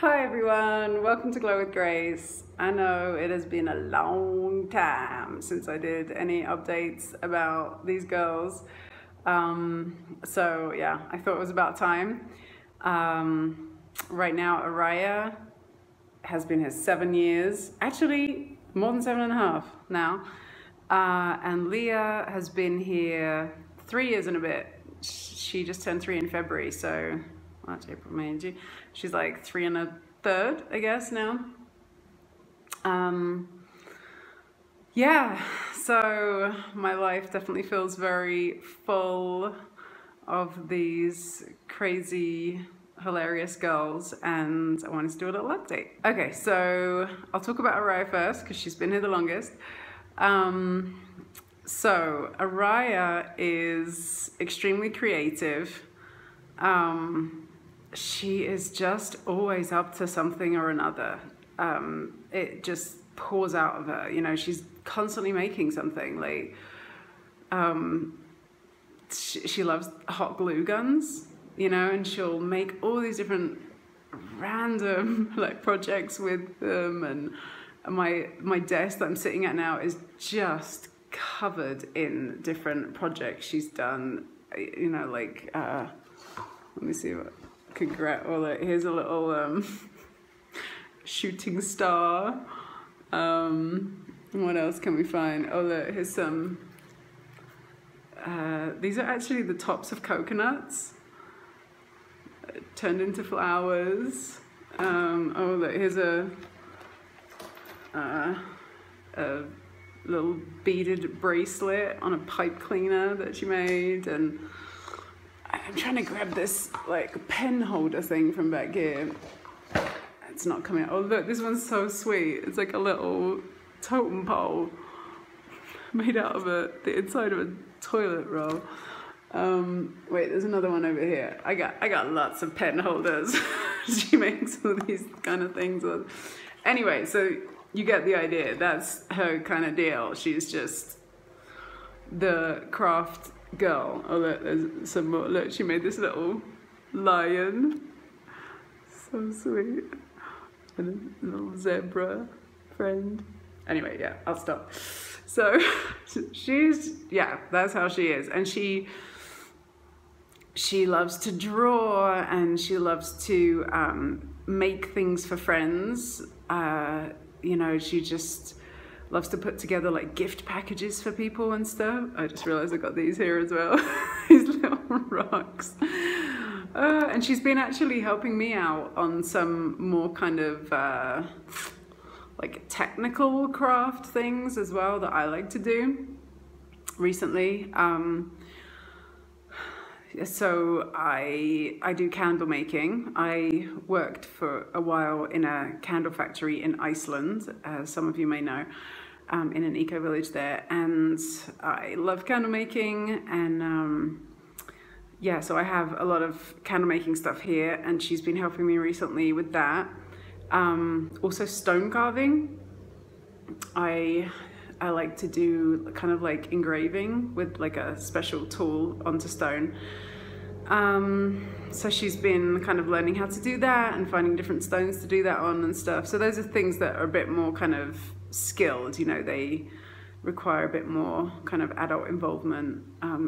Hi everyone, welcome to Glow with Grace. I know it has been a long time since I did any updates about these girls. So yeah, I thought it was about time. Right now, Oria has been here 7 years, actually more than 7.5 now. And Lia has been here 3 years and a bit. She just turned 3 in February, so March, April, May, and June. She's like 3 1/3, I guess, now. Yeah, so my life definitely feels very full of these crazy, hilarious girls, and I wanted to do a little update. Okay, so I'll talk about Oria first because she's been here the longest. So Oria is extremely creative. She is just always up to something or another. It just pours out of her, you know, she's constantly making something. Like, she loves hot glue guns, you know, and she'll make all these different random like projects with them. And my desk that I'm sitting at now is just covered in different projects she's done, you know, like let me see what I could grab. Oh, look, here's a little shooting star. What else can we find? Oh, look, here's some these are actually the tops of coconuts turned into flowers. Oh, look, here's a little beaded bracelet on a pipe cleaner that she made. And I'm trying to grab this like pen holder thing from back here. It's not coming out. Oh look, this one's so sweet. It's like a little totem pole made out of the inside of a toilet roll. Wait, there's another one over here. I got lots of pen holders. She makes all these kind of things. Anyway, so you get the idea. That's her kind of deal. She's just the craft girl. Oh look, there's some more. Look, she made this little lion. So sweet. And a little zebra friend. Anyway, yeah, I'll stop. So yeah, that's how she is. And she loves to draw, and she loves to make things for friends. You know, she just loves to put together like gift packages for people and stuff. I just realized I got these here as well. These little rocks. And she's been actually helping me out on some more kind of like technical craft things as well that I like to do recently. So I do candle making. I worked for a while in a candle factory in Iceland, as some of you may know, in an eco village there, and I love candle making. And yeah, so I have a lot of candle making stuff here, and she's been helping me recently with that. Also stone carving. I like to do kind of like engraving with like a special tool onto stone. So she's been kind of learning how to do that and finding different stones to do that on and stuff. So those are things that are a bit more kind of skilled, you know, they require a bit more kind of adult involvement,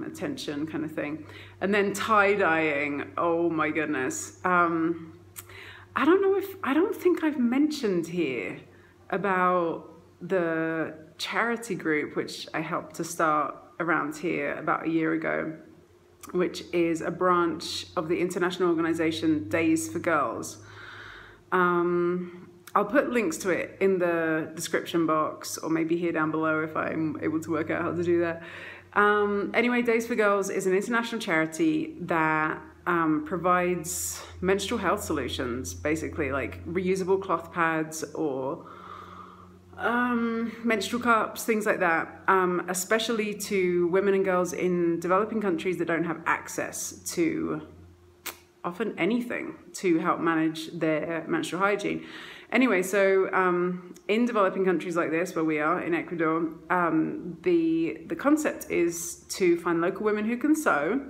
attention kind of thing. And then tie-dyeing, oh my goodness. I don't think I've mentioned here about the charity group which I helped to start around here about a year ago, which is a branch of the international organization Days for Girls. I'll put links to it in the description box, or maybe here down below if I'm able to work out how to do that. Anyway, Days for Girls is an international charity that provides menstrual health solutions, basically like reusable cloth pads or menstrual cups, things like that, especially to women and girls in developing countries that don't have access to often anything to help manage their menstrual hygiene. Anyway, so in developing countries like this, where we are in Ecuador, the concept is to find local women who can sew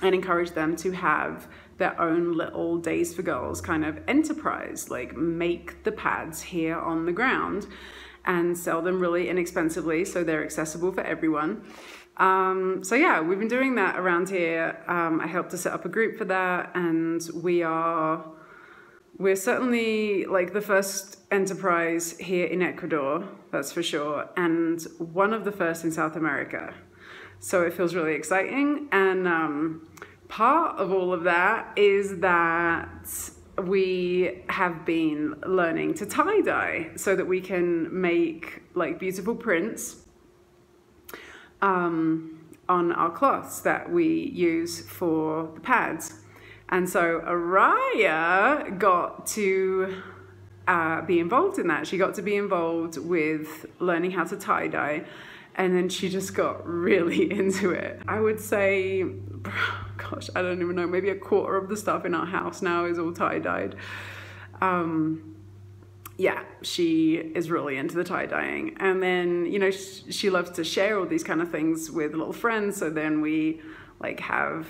and encourage them to have their own little Days for Girls kind of enterprise, like make the pads here on the ground and sell them really inexpensively so they're accessible for everyone. So yeah, we've been doing that around here. I helped to set up a group for that, and we're certainly like the first enterprise here in Ecuador, that's for sure, and one of the first in South America. So it feels really exciting, and part of all of that is that we have been learning to tie-dye so that we can make like beautiful prints on our cloths that we use for the pads. And so Oria got to be involved in that. She got to be involved with learning how to tie-dye, and then she just got really into it. I would say, gosh, I don't even know, maybe a quarter of the stuff in our house now is all tie-dyed. Yeah, she is really into the tie-dyeing. And then, you know, she loves to share all these kind of things with little friends. So then we like have,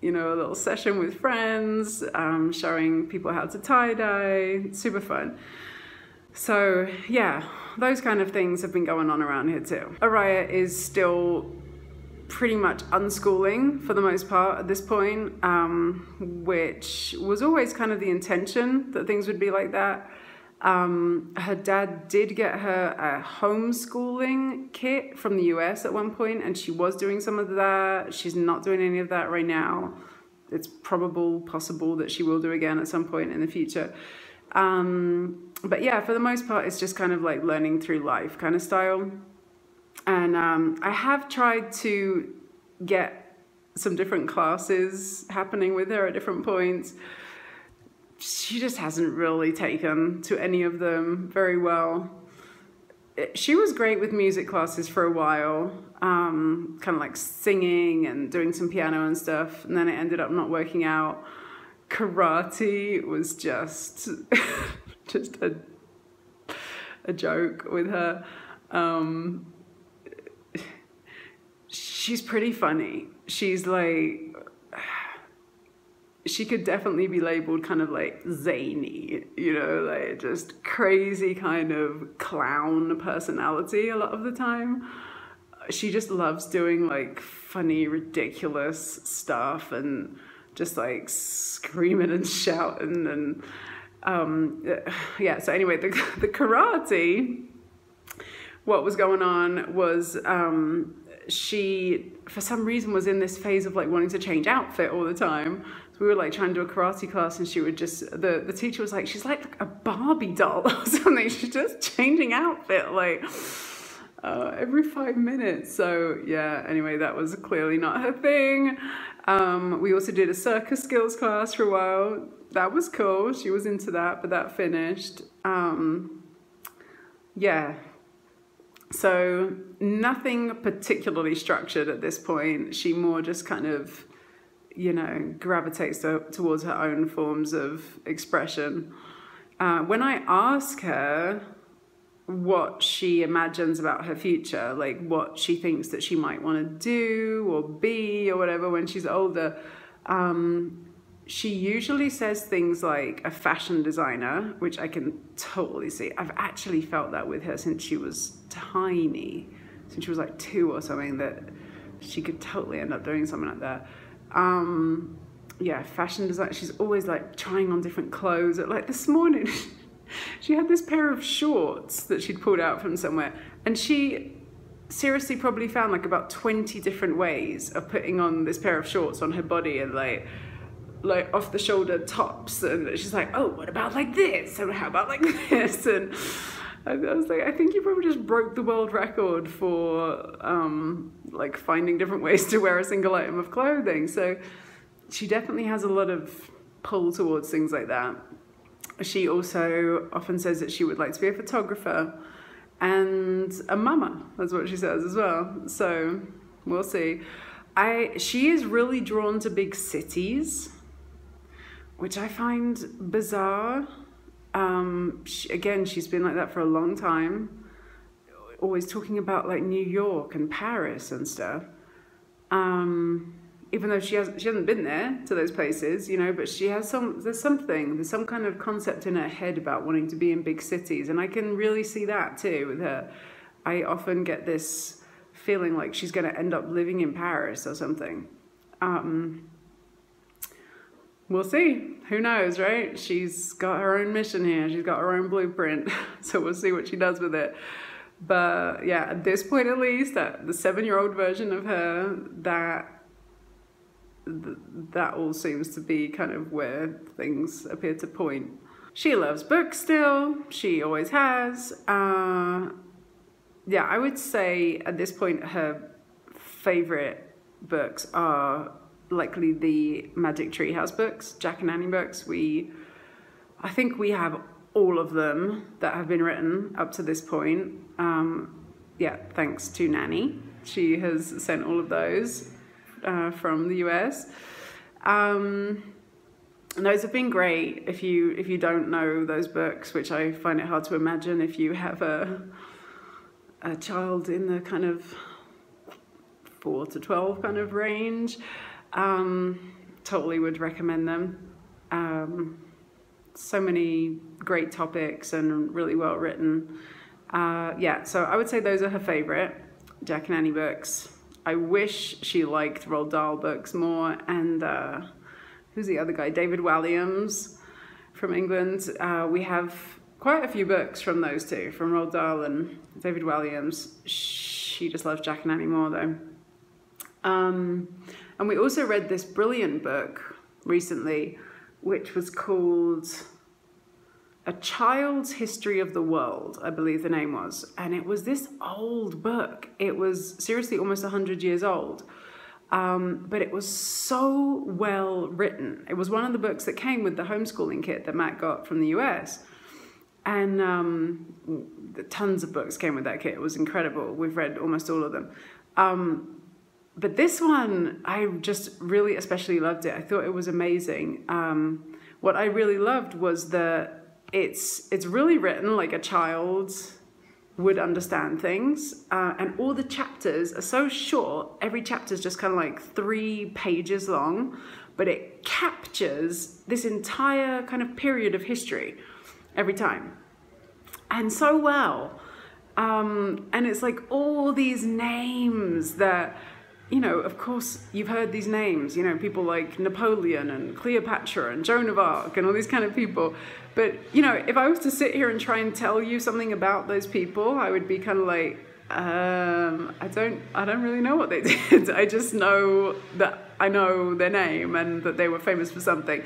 you know, a little session with friends, showing people how to tie-dye. Super fun. So yeah, those kind of things have been going on around here too. Oria is still pretty much unschooling for the most part at this point, which was always kind of the intention, that things would be like that. Her dad did get her a homeschooling kit from the US at one point, and she was doing some of that. She's not doing any of that right now. It's possible that she will do again at some point in the future. But yeah, for the most part, it's just kind of like learning through life kind of style. And I have tried to get some different classes happening with her at different points. She just hasn't really taken to any of them very well. She was great with music classes for a while, kind of like singing and doing some piano and stuff, and then it ended up not working out. Karate was just just a joke with her. She's pretty funny. She's like, she could definitely be labeled kind of like zany, you know, like just crazy kind of clown personality a lot of the time. She just loves doing like funny, ridiculous stuff and just like screaming and shouting and yeah. So anyway, the karate, what was going on was she for some reason was in this phase of like wanting to change outfit all the time. So we were like trying to do a karate class, and she would just, the teacher was like, she's like a Barbie doll or something. She's just changing outfit like every 5 minutes. So yeah, anyway, that was clearly not her thing. We also did a circus skills class for a while. That was cool. She was into that, but that finished. Yeah. So nothing particularly structured at this point. She more just kind of, you know, gravitates towards her own forms of expression. When I ask her what she imagines about her future, like what she thinks that she might want to do or be or whatever when she's older, she usually says things like a fashion designer, which I can totally see. I've actually felt that with her since she was tiny, since she was like 2 or something, that she could totally end up doing something like that. Yeah, fashion design. She's always like trying on different clothes. Like this morning, she had this pair of shorts that she'd pulled out from somewhere, and she seriously probably found like about 20 different ways of putting on this pair of shorts on her body, and like off the shoulder tops, and she's like, oh, what about like this, and how about like this, and I was like, I think you probably just broke the world record for like finding different ways to wear a single item of clothing. So she definitely has a lot of pull towards things like that. She also often says that she would like to be a photographer and a mama. That's what she says as well. So we'll see. She is really drawn to big cities, which I find bizarre. Again, she's been like that for a long time, always talking about like New York and Paris and stuff. even though she hasn't been there to those places, you know, but she has there's some kind of concept in her head about wanting to be in big cities, and I can really see that too with her. I often get this feeling like she's going to end up living in Paris or something. We'll see. Who knows, right? She's got her own mission here. She's got her own blueprint. So we'll see what she does with it. But yeah, at this point at least, the 7-year-old version of her, that all seems to be kind of where things appear to point. She loves books still. She always has. Yeah, I would say at this point her favorite books are likely the Magic Treehouse books, Jack and Annie books. I think we have all of them that have been written up to this point. Yeah, thanks to Nanny. She has sent all of those from the US. And those have been great if you don't know those books, which I find it hard to imagine if you have a child in the kind of 4 to 12 kind of range. Totally would recommend them. So many great topics and really well written. Yeah, so I would say those are her favorite Jack and Annie books. I wish she liked Roald Dahl books more, and who's the other guy? David Walliams from England. We have quite a few books from those two, from Roald Dahl and David Walliams. She just loves Jack and Annie more though. And we also read this brilliant book recently, which was called A Child's History of the World, I believe the name was. And it was this old book. It was seriously almost 100 years old. But it was so well written. It was one of the books that came with the homeschooling kit that Matt got from the US. And tons of books came with that kit. It was incredible. We've read almost all of them. But this one, I just really especially loved it. I thought it was amazing. What I really loved was that it's really written like a child would understand things. And all the chapters are so short. Every chapter is just kind of like 3 pages long, but it captures this entire kind of period of history every time. And so well. And it's like all these names that, you know, of course, you've heard these names, you know, people like Napoleon and Cleopatra and Joan of Arc and all these kind of people. But, you know, if I was to sit here and try and tell you something about those people, I would be kind of like, I don't really know what they did. I just know that I know their name and that they were famous for something.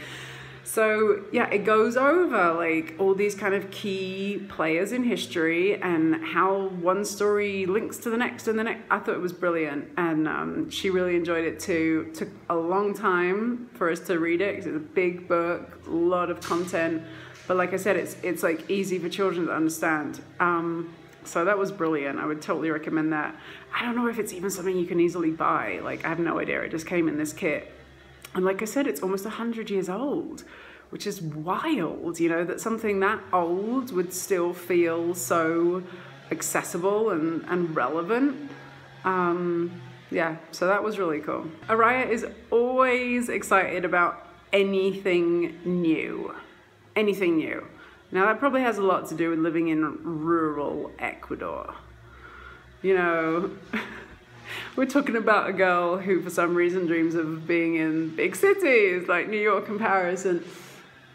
So yeah, it goes over like all these kind of key players in history and how one story links to the next and the next. I thought it was brilliant, and she really enjoyed it too. It took a long time for us to read it because it's a big book, a lot of content. But like I said, it's like easy for children to understand. So that was brilliant. I would totally recommend that. I don't know if it's even something you can easily buy. Like, I have no idea. It just came in this kit. And like I said, it's almost 100 years old, which is wild, you know, that something that old would still feel so accessible and relevant. Yeah, so that was really cool. Araya is always excited about anything new. Anything new. Now, that probably has a lot to do with living in rural Ecuador. You know, we're talking about a girl who, for some reason, dreams of being in big cities like New York and Paris, and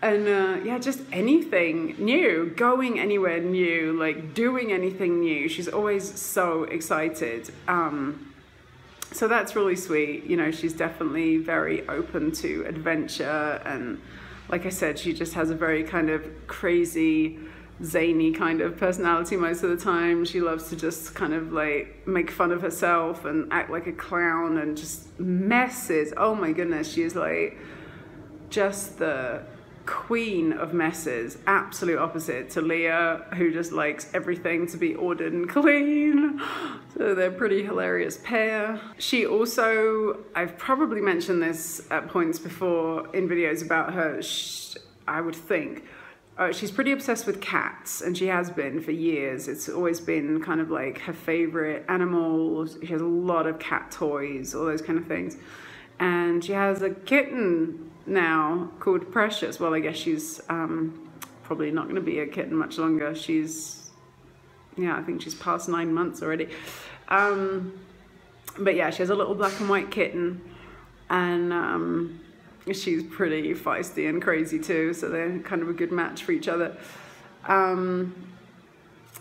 yeah, just anything new, going anywhere new, like doing anything new. She's always so excited. So that's really sweet. You know, she's definitely very open to adventure, and like I said, she just has a very kind of crazy, zany kind of personality most of the time. She loves to just kind of like make fun of herself and act like a clown and just messes. Oh my goodness, she is like just the queen of messes, absolute opposite to Lia, who just likes everything to be ordered and clean. So they're a pretty hilarious pair. She also, I've probably mentioned this at points before in videos about her, I would think, she's pretty obsessed with cats, and she has been for years. It's always been kind of like her favorite animal. She has a lot of cat toys, all those kind of things. and she has a kitten now called Precious. Well, I guess she's probably not going to be a kitten much longer. She's, yeah, I think she's past 9 months already. But yeah, she has a little black and white kitten, and she's pretty feisty and crazy too, so they're kind of a good match for each other.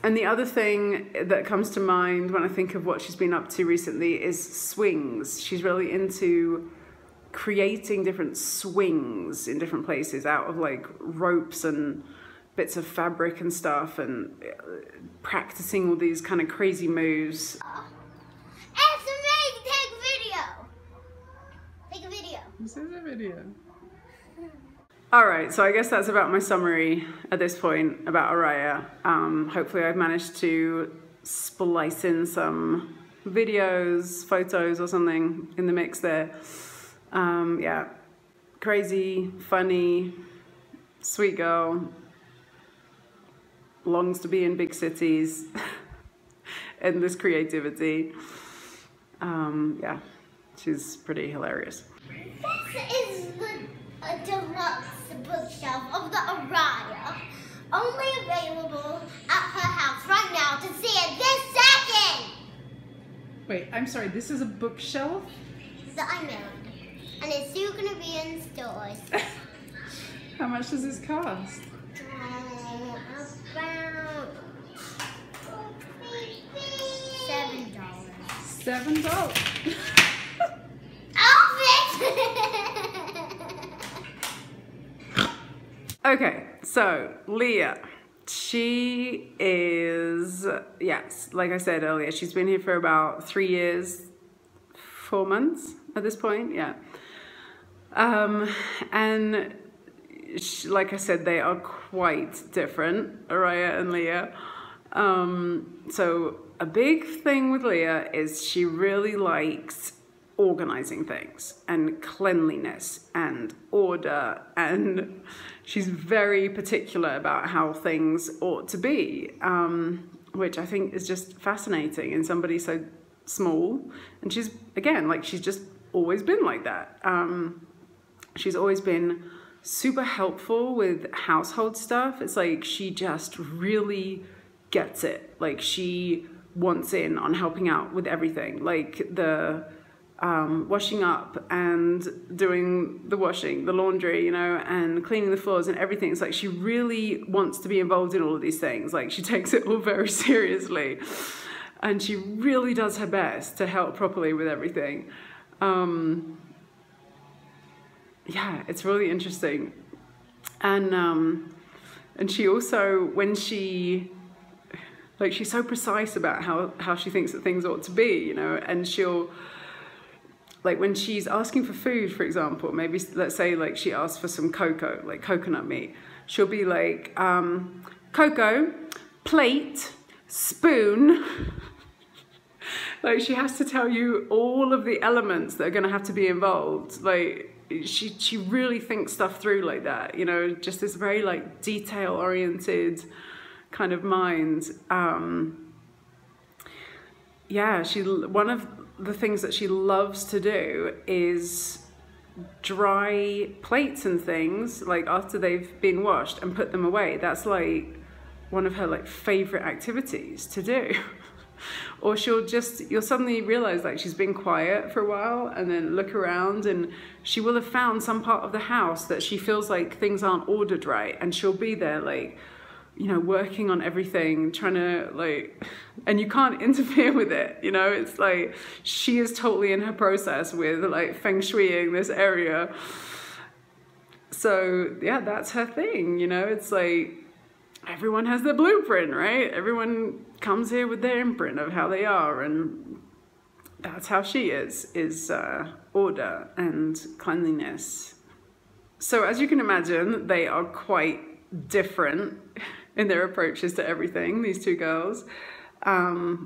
And the other thing that comes to mind when I think of what she's been up to recently is swings. She's really into creating different swings in different places out of like ropes and bits of fabric and stuff, and practicing all these kind of crazy moves. It's amazing! Take a video! Take a video. This is a video. Alright, so I guess that's about my summary at this point about Oria. Hopefully I've managed to splice in some videos, photos or something in the mix there. Yeah, crazy, funny, sweet girl, longs to be in big cities, endless creativity. Yeah, she's pretty hilarious. This is a deluxe bookshelf of the Oria, only available at her house right now to see it this second! Wait, I'm sorry, this is a bookshelf? That I made, and it's still going to be in stores. How much does this cost? About $7. $7? Okay, so Lia, she is, yes, like I said earlier, she's been here for about 3 years, 4 months at this point, yeah. And she, like I said, they are quite different, Oria and Lia. So a big thing with Lia is she really likes organizing things and cleanliness and order, and she's very particular about how things ought to be, which I think is just fascinating in somebody so small. And she's, again, like, she's just always been like that. She's always been super helpful with household stuff. It's like she just really gets it. Like, she wants in on helping out with everything, like the washing up and doing the washing, the laundry, you know, and cleaning the floors and everything. It's like she really wants to be involved in all of these things. Like, she takes it all very seriously, and she really does her best to help properly with everything. Yeah, it's really interesting. And she also, when she, like, she's so precise about how she thinks that things ought to be, you know, and she'll, like, when she's asking for food, for example, maybe let's say like she asks for some cocoa, like coconut meat, she'll be like, cocoa, plate, spoon. Like, she has to tell you all of the elements that are going to have to be involved. Like, she really thinks stuff through like that, you know, just this very like detail oriented kind of mind. Yeah, one of the things that she loves to do is dry plates and things, like after they've been washed, and put them away. That's like one of her like favorite activities to do. Or you'll suddenly realize like she's been quiet for a while, and then look around and she will have found some part of the house that she feels like things aren't ordered right, and she'll be there like, you know, working on everything, trying to like, and you can't interfere with it, you know. It's like she is totally in her process with like feng shuiing this area. So yeah, that's her thing, you know. It's like everyone has their blueprint, right? Everyone comes here with their imprint of how they are, and that's how she is order and cleanliness. So as you can imagine, they are quite different in their approaches to everything, these two girls,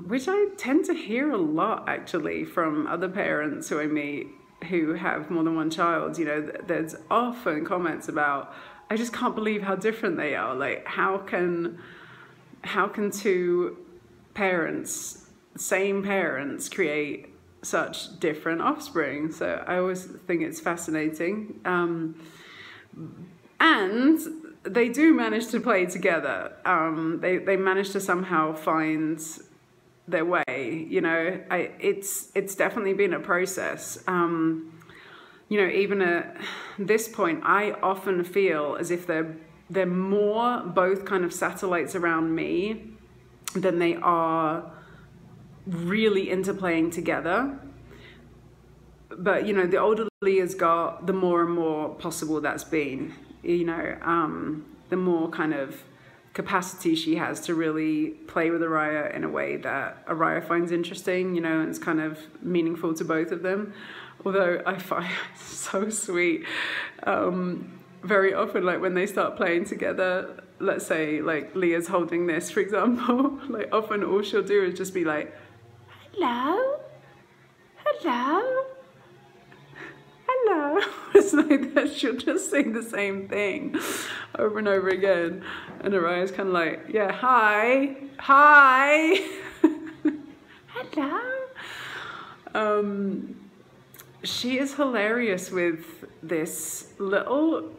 which I tend to hear a lot actually from other parents who I meet who have more than one child. You know, there's often comments about, I just can't believe how different they are. Like, how can two parents, same parents, create such different offspring. So I always think it's fascinating. And they do manage to play together. They manage to somehow find their way. You know, it's definitely been a process. You know, even at this point, I often feel as if they're more both kind of satellites around me than they are really interplaying together. But, you know, the older Lia's got, the more and more possible that's been. You know, the more kind of capacity she has to really play with Oria in a way that Oria finds interesting, you know, and it's kind of meaningful to both of them. Although I find it so sweet. Very often, like when they start playing together, let's say like Lia's holding this, for example, like often all she'll do is just be like, hello, hello, hello. It's like that, she'll just say the same thing over and over again. And Oria's kind of like, yeah, hi, hi, hello. She is hilarious with this little,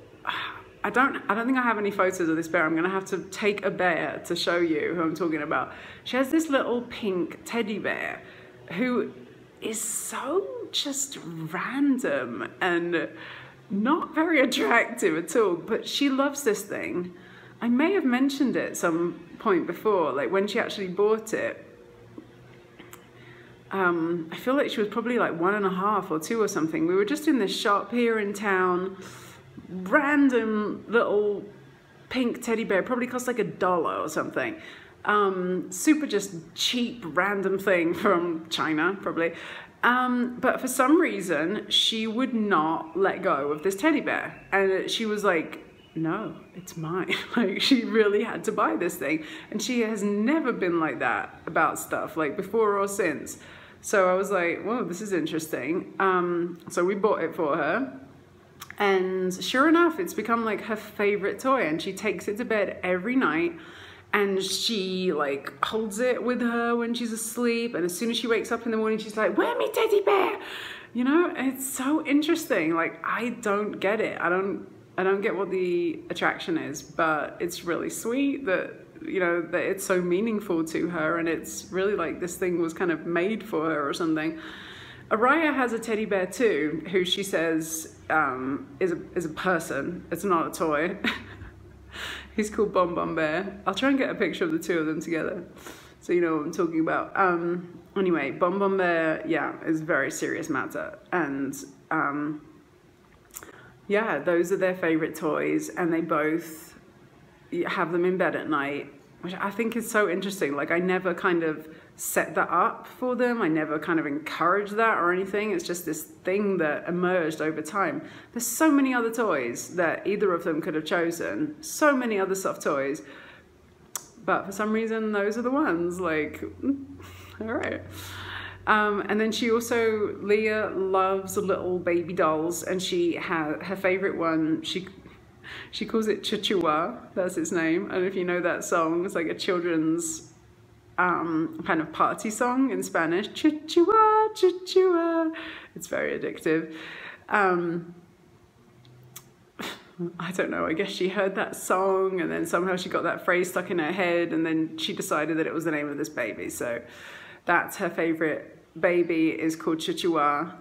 I don't think I have any photos of this bear. I'm gonna have to take a bear to show you who I'm talking about. She has this little pink teddy bear who is so just random and not very attractive at all, but she loves this thing. I may have mentioned it at some point before, like when she actually bought it. I feel like she was probably like 1.5 or 2 or something. We were just in this shop here in town, random little pink teddy bear, probably cost like $1 or something. Super just cheap random thing from China, probably. But for some reason, she would not let go of this teddy bear. And she was like, no, it's mine. Like, she really had to buy this thing. And she has never been like that about stuff, like before or since. So I was like, whoa, this is interesting. So we bought it for her. And sure enough, it's become like her favorite toy. And she takes it to bed every night. And she like holds it with her when she's asleep. And as soon as she wakes up in the morning, she's like, where me teddy bear? You know, it's so interesting. Like, I don't get it. I don't get what the attraction is, but it's really sweet that, you know, that it's so meaningful to her, and it's really like this thing was kind of made for her or something. Oria has a teddy bear too, who she says is a person. It's not a toy. He's called Bon Bon Bear. I'll try and get a picture of the two of them together so you know what I'm talking about. Anyway, Bon Bon Bear, yeah, is a very serious matter. And yeah, those are their favorite toys, and they both have them in bed at night, which I think is so interesting. Like, I never kind of set that up for them. I never kind of encouraged that or anything. It's just this thing that emerged over time. There's so many other toys that either of them could have chosen, so many other soft toys, but for some reason those are the ones. Like, all right. And then she also, Lia loves little baby dolls, and she has her favorite one. She calls it Chichua, that's its name. I don't know if you know that song. It's like a children's kind of party song in Spanish. Chichua, Chichua. It's very addictive. I don't know, I guess she heard that song and then somehow she got that phrase stuck in her head, and then she decided that it was the name of this baby. So that's her favorite baby, is called Chichua.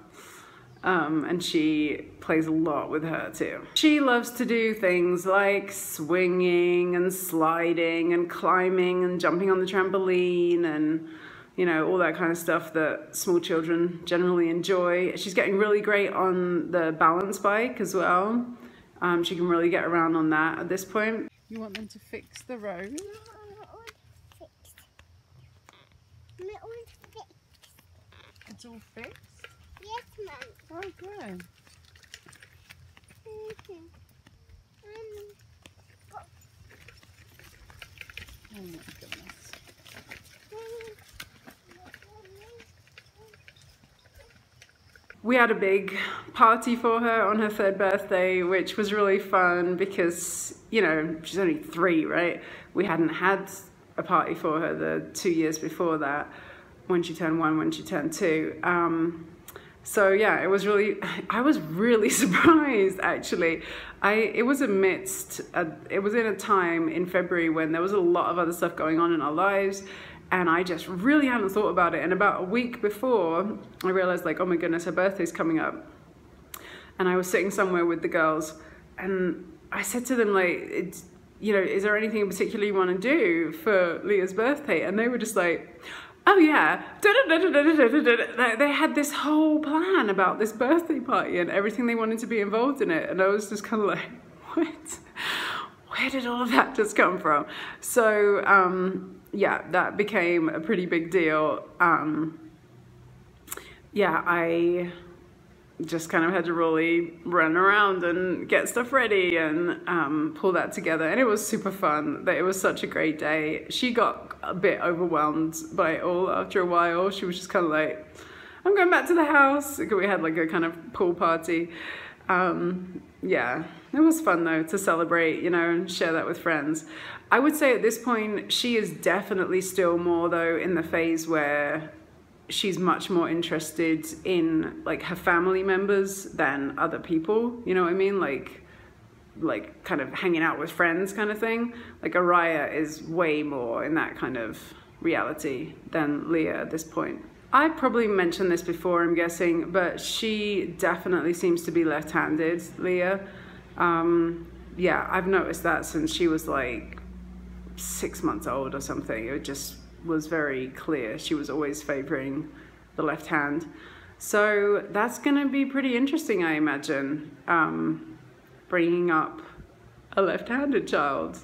And she plays a lot with her too. She loves to do things like swinging and sliding and climbing and jumping on the trampoline and, you know, all that kind of stuff that small children generally enjoy. She's getting really great on the balance bike as well. She can really get around on that at this point. You want them to fix the road? It's all fixed? Yes, Mum. Oh, good. Oh my goodness. We had a big party for her on her 3rd birthday, which was really fun because, you know, she's only 3, right? We hadn't had a party for her the 2 years before that. when she turned 1, when she turned 2. So yeah, I was really surprised actually. It was in a time in February when there was a lot of other stuff going on in our lives, and I just really hadn't thought about it. And about a week before, I realized like, oh my goodness, her birthday's coming up. And I was sitting somewhere with the girls, and I said to them like, you know, is there anything in particular you want to do for Leah's birthday? And they were just like, oh yeah, they had this whole plan about this birthday party and everything they wanted to be involved in it. And I was just kind of like, what? Where did all of that just come from? So yeah, that became a pretty big deal. Yeah, I just kind of had to really run around and get stuff ready and pull that together, and it was super fun. It was such a great day. She got a bit overwhelmed by it all after a while. She was just kind of like, I'm going back to the house. We had like a kind of pool party. Yeah, it was fun though to celebrate, you know, and share that with friends. I would say at this point she is definitely still more though in the phase where she's much more interested in like her family members than other people, you know what I mean? Like kind of hanging out with friends kind of thing. Like Oria is way more in that kind of reality than Lia at this point. I probably mentioned this before, I'm guessing, but she definitely seems to be left-handed, Lia. Yeah, I've noticed that since she was like 6 months old or something. It just was very clear she was always favoring the left hand. So that's gonna be pretty interesting, I imagine, bringing up a left-handed child.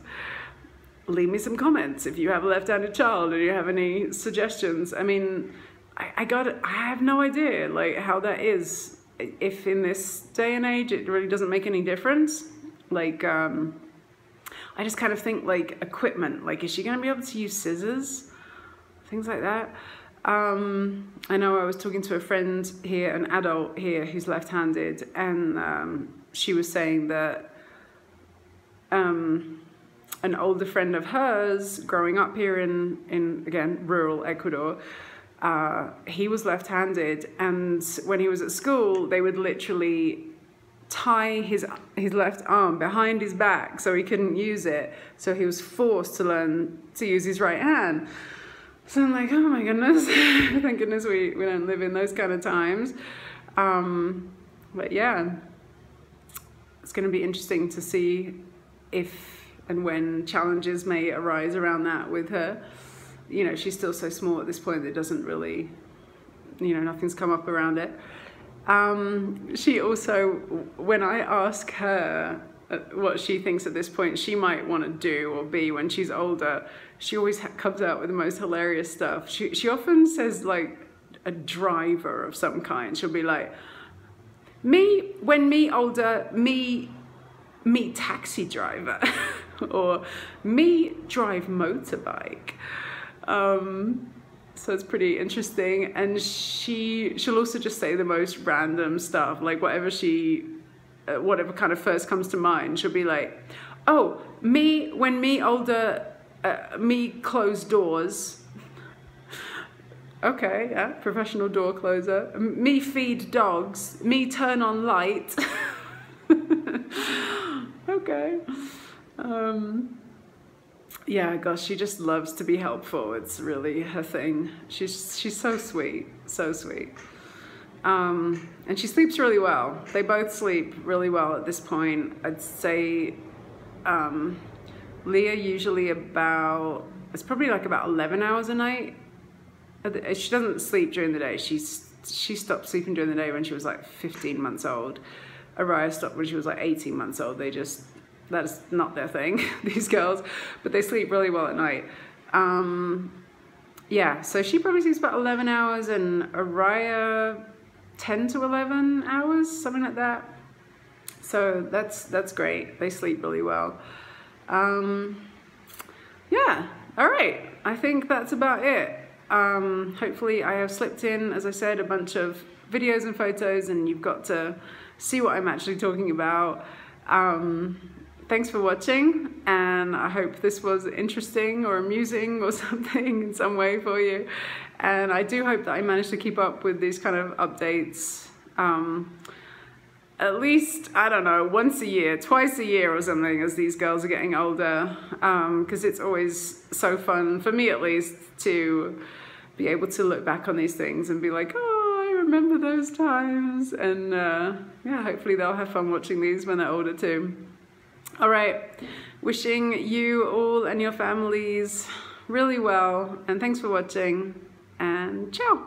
Leave me some comments if you have a left-handed child or you have any suggestions. I mean, I have no idea like how that is, if in this day and age it really doesn't make any difference. Like I just kind of think like equipment, like is she gonna be able to use scissors? Things like that. I know I was talking to a friend here, an adult here who's left-handed, and she was saying that an older friend of hers growing up here in again, rural Ecuador, he was left-handed, and when he was at school, they would literally tie his left arm behind his back so he couldn't use it, so he was forced to learn to use his right hand. So I'm like, oh my goodness, thank goodness we don't live in those kind of times. But yeah, it's going to be interesting to see if and when challenges may arise around that with her. You know, she's still so small at this point that it doesn't really, you know, nothing's come up around it. She also, when I ask her what she thinks at this point she might want to do or be when she's older, she always comes out with the most hilarious stuff. She often says like a driver of some kind. She'll be like, when me older, me taxi driver, or me drive motorbike. So it's pretty interesting. And she'll also just say the most random stuff, like whatever kind of first comes to mind. She'll be like, oh, when me older, me close doors. Okay, yeah, professional door closer. Me feed dogs. Me turn on light. Okay. Yeah, gosh, she just loves to be helpful. It's really her thing. She's so sweet, so sweet. And she sleeps really well. They both sleep really well at this point. I'd say Lia usually it's probably like about 11 hours a night. She doesn't sleep during the day. She stopped sleeping during the day when she was like 15 months old. Oria stopped when she was like 18 months old. That is not their thing, these girls, but they sleep really well at night. Yeah, so she probably sleeps about 11 hours and Oria 10 to 11 hours, something like that. So that's great. They sleep really well. Yeah, all right. I think that's about it. Hopefully I have slipped in, as I said, a bunch of videos and photos, and you've got to see what I'm actually talking about. thanks for watching, and I hope this was interesting or amusing or something in some way for you. And I do hope that I managed to keep up with these kind of updates at least, I don't know, once a year, twice a year or something as these girls are getting older, because it's always so fun, for me at least, to be able to look back on these things and be like, oh, I remember those times. And yeah, hopefully they'll have fun watching these when they're older too. All right, wishing you all and your families really well, and thanks for watching, and ciao.